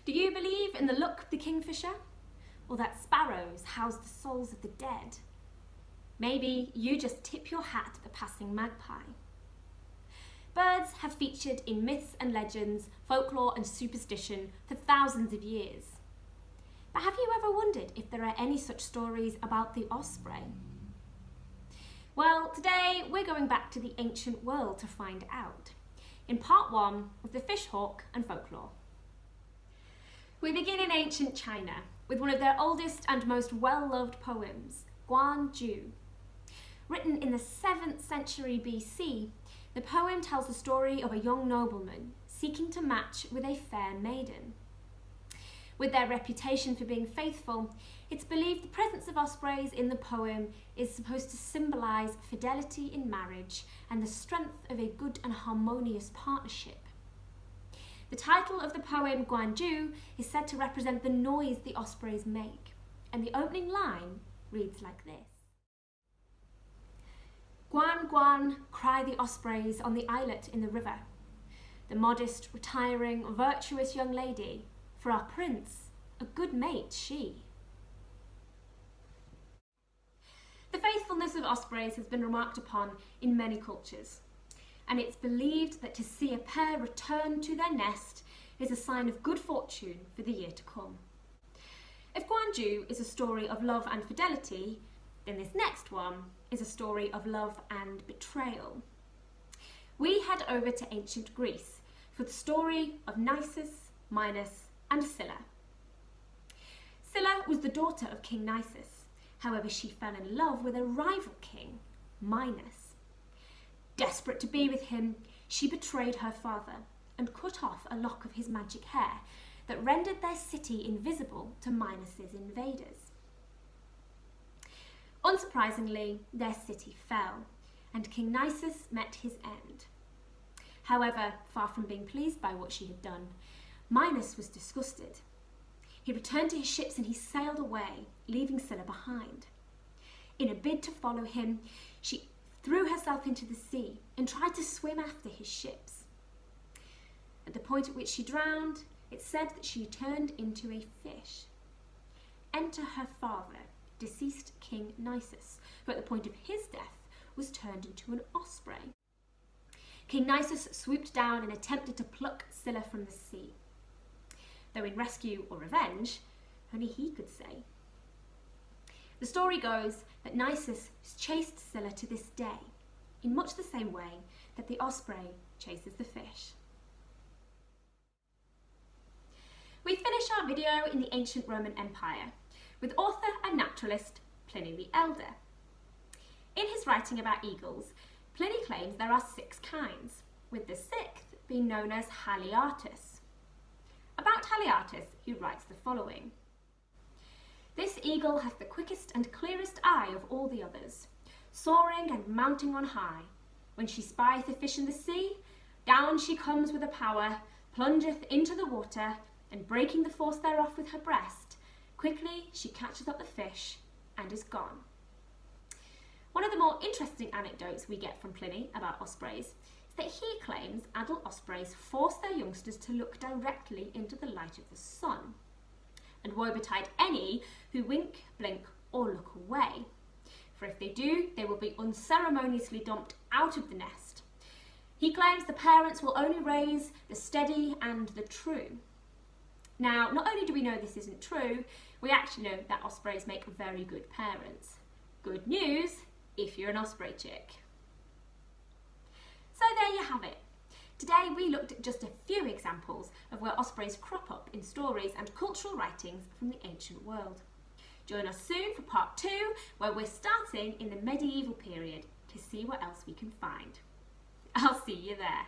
Do you believe in the luck of the kingfisher? Or that sparrows house the souls of the dead? Maybe you just tip your hat at the passing magpie. Birds have featured in myths and legends, folklore and superstition for thousands of years. But have you ever wondered if there are any such stories about the osprey? Well, today we're going back to the ancient world to find out, in part 1 of the fishhawk and folklore. We begin in ancient China with one of their oldest and most well-loved poems, Guanju. Written in the 7th century BC, the poem tells the story of a young nobleman seeking to match with a fair maiden. With their reputation for being faithful, it's believed the presence of ospreys in the poem is supposed to symbolise fidelity in marriage and the strength of a good and harmonious partnership. The title of the poem, Guanju, is said to represent the noise the ospreys make, and the opening line reads like this. Guan, guan, cry the ospreys on the islet in the river. The modest, retiring, virtuous young lady, for our prince, a good mate she. The faithfulness of ospreys has been remarked upon in many cultures, and it's believed that to see a pair return to their nest is a sign of good fortune for the year to come. If Guanju is a story of love and fidelity, then this next one is a story of love and betrayal. We head over to ancient Greece for the story of Nisus, Minos, and Scylla. Scylla was the daughter of King Nisus. However, she fell in love with a rival king, Minos. Desperate to be with him, she betrayed her father and cut off a lock of his magic hair that rendered their city invisible to Minos's invaders. Unsurprisingly, their city fell, and King Nisus met his end. However, far from being pleased by what she had done, Minos was disgusted. He returned to his ships and he sailed away, leaving Scylla behind. In a bid to follow him, she threw herself into the sea and tried to swim after his ships. At the point at which she drowned, it's said that she turned into a fish. Enter her father, deceased King Nisus, who at the point of his death was turned into an osprey. King Nisus swooped down and attempted to pluck Scylla from the sea. Though in rescue or revenge, only he could say. The story goes that Nisus chased Scylla to this day, in much the same way that the osprey chases the fish. We finish our video in the ancient Roman Empire with author and naturalist Pliny the Elder. In his writing about eagles, Pliny claims there are 6 kinds, with the 6th being known as Haliartus. About Haliartus, he writes the following. This eagle hath the quickest and clearest eye of all the others, soaring and mounting on high. When she spieth a fish in the sea, down she comes with a power, plungeth into the water, and breaking the force thereof with her breast, quickly she catcheth up the fish, and is gone. One of the more interesting anecdotes we get from Pliny about ospreys is that he claims adult ospreys force their youngsters to look directly into the light of the sun. And woe betide any who wink, blink, or look away. For if they do, they will be unceremoniously dumped out of the nest. He claims the parents will only raise the steady and the true. Now, not only do we know this isn't true, we actually know that ospreys make very good parents. Good news if you're an osprey chick. So there you have it. Today we looked at just a few examples of where ospreys crop up in stories and cultural writings from the ancient world. Join us soon for part 2, where we're starting in the medieval period to see what else we can find. I'll see you there.